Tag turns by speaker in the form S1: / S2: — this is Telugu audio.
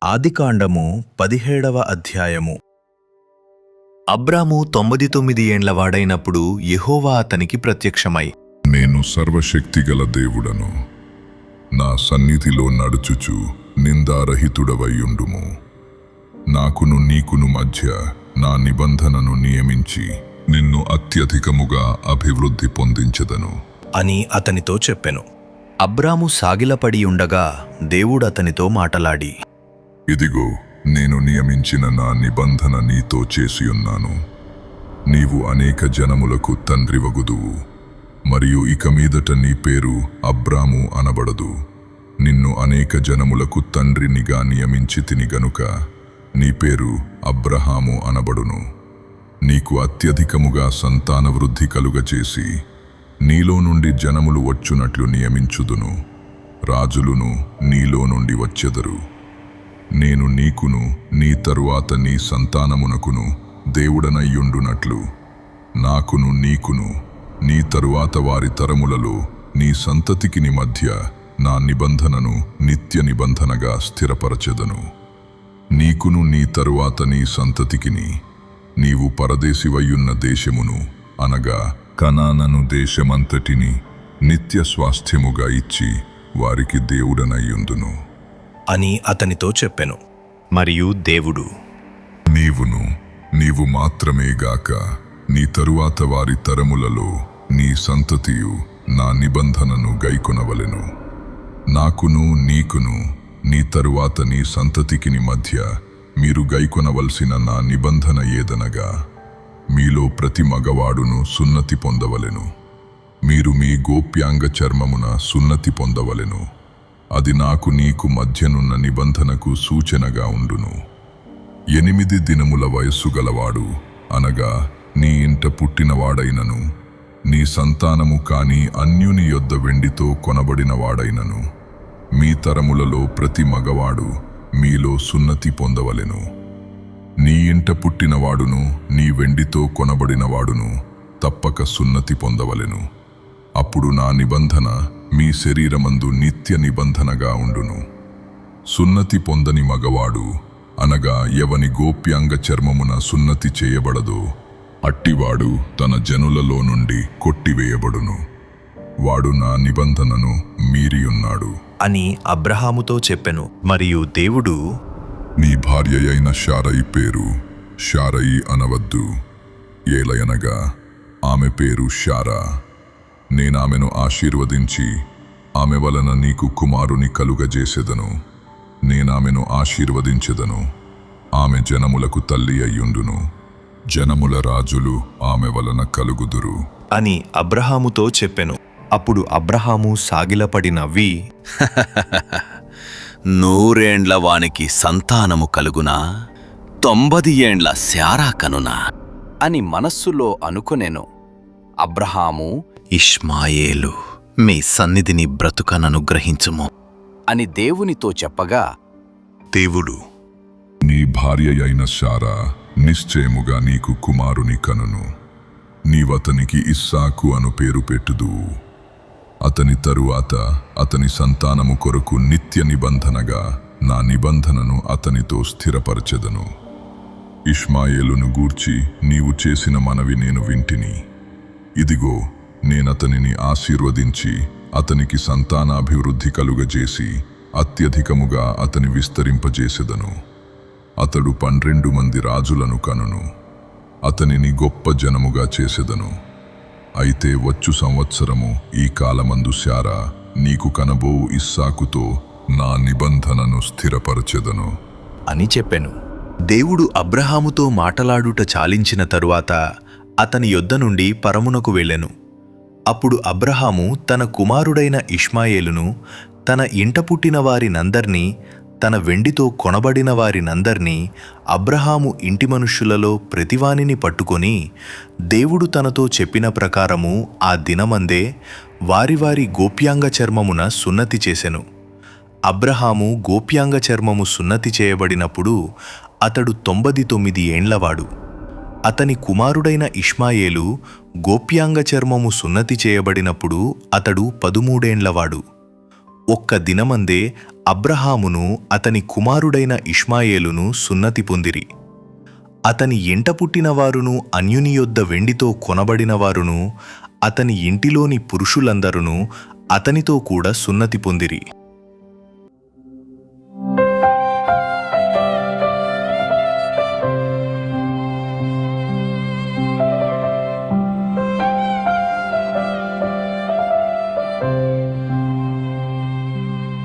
S1: ఆదికాండము 17వ అధ్యాయము.
S2: అబ్రాము 99 ఏండ్ల వాడైనప్పుడు యెహోవా అతనికి ప్రత్యక్షమై,
S3: నేను సర్వశక్తిగల దేవుడను, నా సన్నిధిలో నడుచుచు నిందారహితుడవైయుండుము. నాకును నీకును మధ్య నా నిబంధనను నియమించి నిన్ను అత్యధికముగా అభివృద్ధి పొందించెదను
S1: అని అతనితో చెప్పెను.
S2: అబ్రాము సాగిలపడి ఉండగా దేవుడు అతనితో మాటలాడి,
S3: ఇదిగో, నేను నియమించిన నా నిబంధన నీతో చేసియున్నాను. నీవు అనేక జనములకు తండ్రివగుదువు, మరియు ఇక మీదట నీ పేరు అబ్రాము అనబడదు. నిన్ను అనేక జనములకు తండ్రినిగా నియమించితిని గనుక నీ పేరు అబ్రహాము అనబడును. నీకు అత్యధికముగా సంతాన వృద్ధి కలుగచేసి నీలో నుండి జనములు వచ్చునట్లు నియమించుదును. రాజులును నీలో నుండి వచ్చెదరు. నేను నీకును నీ తరువాత నీ సంతానమునకును దేవుడనయ్యుండునట్లు నాకును నీకును నీ తరువాత వారి తరములలో నీ సంతతికిని మధ్య నా నిబంధనను నిత్య నిబంధనగా స్థిరపరచెదను. నీకును నీ తరువాత నీ సంతతికిని నీవు పరదేశివయ్యున్న దేశమును అనగా కనానను దేశమంతటిని నిత్య స్వాస్థ్యముగా ఇచ్చి వారికి దేవుడనయ్యుందును
S1: అని అతనితో చెప్పెను.
S2: మరియు దేవుడు,
S3: నీవు మాత్రమే గాక నీ తరువాత వారి తరములలో నీ సంతతియు నా నిబంధనను గైకొనవలెను. నాకును నీకును నీ తరువాత నీ సంతతికిని మధ్య మీరు గైకొనవలసిన నా నిబంధన ఏదనగా, మీలో ప్రతి మగవాడును సున్నతి పొందవలెను. మీరు మీ గోప్యాంగ చర్మమున సున్నతి పొందవలెను. అది నాకు నీకు మధ్యనున్న నిబంధనకు సూచనగా ఉండును. 8 దినముల వయస్సు గలవాడు అనగా నీ ఇంట పుట్టినవాడైనను, నీ సంతానము కాని అన్యుని యొద్ద వెండితో కొనబడిన వాడైనను, మీ తరములలో ప్రతి మగవాడు మీలో సున్నతి పొందవలెను. నీ ఇంట పుట్టినవాడును నీ వెండితో కొనబడినవాడును తప్పక సున్నతి పొందవలెను. అప్పుడు నా నిబంధన మీ శరీరమందు నిత్య నిబంధనగా ఉండును. సున్నతి పొందని మగవాడు అనగా ఎవని గోప్యాంగ చర్మమున సున్నతి చేయబడదో అట్టివాడు తన జనులలో నుండి కొట్టివేయబడును. వాడు నా నిబంధనను మీరియున్నాడు
S1: అని అబ్రహాముతో చెప్పెను.
S2: మరియు దేవుడు,
S3: నీ భార్య అయిన శారయి పేరు శారయి అనవద్దు, ఏలయనగా ఆమె పేరు శారా. నేనామెను ఆశీర్వదించి ఆమె వలన నీకు కుమారుని కలుగజేసెదను. నేనామెను ఆశీర్వదించెదను. ఆమె జనములకు తల్లి అయ్యుండును. జనముల రాజులు ఆమె వలన కలుగుదురు
S1: అని అబ్రహాముతో చెప్పెను.
S2: అప్పుడు అబ్రహాము సాగిలపడి నవ్వి, 100 ఏండ్ల వానికి సంతానము కలుగునా, 90 ఏండ్ల శారా కనునా
S4: అని మనస్సులో అనుకొనెను. అబ్రహాము,
S2: ఇష్మాయేలు, మీ సన్నిధిని బ్రతుకననుగ్రహించుము
S4: అని దేవునితో చెప్పగా,
S2: దేవుడు,
S3: నీ భార్య అయిన శారా నిశ్చయముగా నీకు కుమారుని కనును. నీవతనికి ఇస్సాకు అను పేరు పెట్టుదువు. అతని తరువాత అతని సంతానము కొరకు నిత్య నిబంధనగా నా నిబంధనను అతనితో స్థిరపరచెదను. ఇష్మాయేలును గూర్చి నీవు చేసిన మనవి నేను వింటిని. ఇదిగో, నేనతనిని ఆశీర్వదించి అతనికి సంతానాభివృద్ధి కలుగజేసి అత్యధికముగా అతని విస్తరింపజేసెదను. అతడు 12 మంది రాజులను కనును. అతనిని గొప్ప జనముగా చేసెదను. అయితే వచ్చు సంవత్సరము ఈ కాలమందు శారా నీకు కనబోవు ఇస్సాకుతో నా నిబంధనను స్థిరపరచెదను
S1: అని చెప్పెను.
S2: దేవుడు అబ్రహాముతో మాటలాడుట చాలించిన తరువాత అతని యొద్ద నుండి పరమునకు వెళ్ళెను. అప్పుడు అబ్రహాము తన కుమారుడైన ఇష్మాయేలును, తన ఇంట పుట్టిన వారినందర్నీ, తన వెండితో కొనబడిన వారినందర్నీ, అబ్రహాము ఇంటి మనుష్యులలో ప్రతివానిని పట్టుకొని దేవుడు తనతో చెప్పిన ప్రకారము ఆ దినమందే వారి వారి గోప్యాంగ చర్మమున సున్నతి చేసెను. అబ్రహాము గోప్యాంగ చర్మము సున్నతి చేయబడినప్పుడు అతడు 99 ఏండ్లవాడు. అతని కుమారుడైన ఇష్మాయేలు గోప్యాంగ చర్మము సున్నతి చేయబడినప్పుడు అతడు 13 ఏండ్లవాడు. ఒక్క దినమందే
S1: అబ్రహామును అతని కుమారుడైన ఇష్మాయేలును సున్నతి పొందిరి. అతని ఎంట పుట్టినవారును అన్యుని యొద్ద వెండితో కొనబడినవారును అతని ఇంటిలోని పురుషులందరును అతనితో కూడా సున్నతి పొందిరి.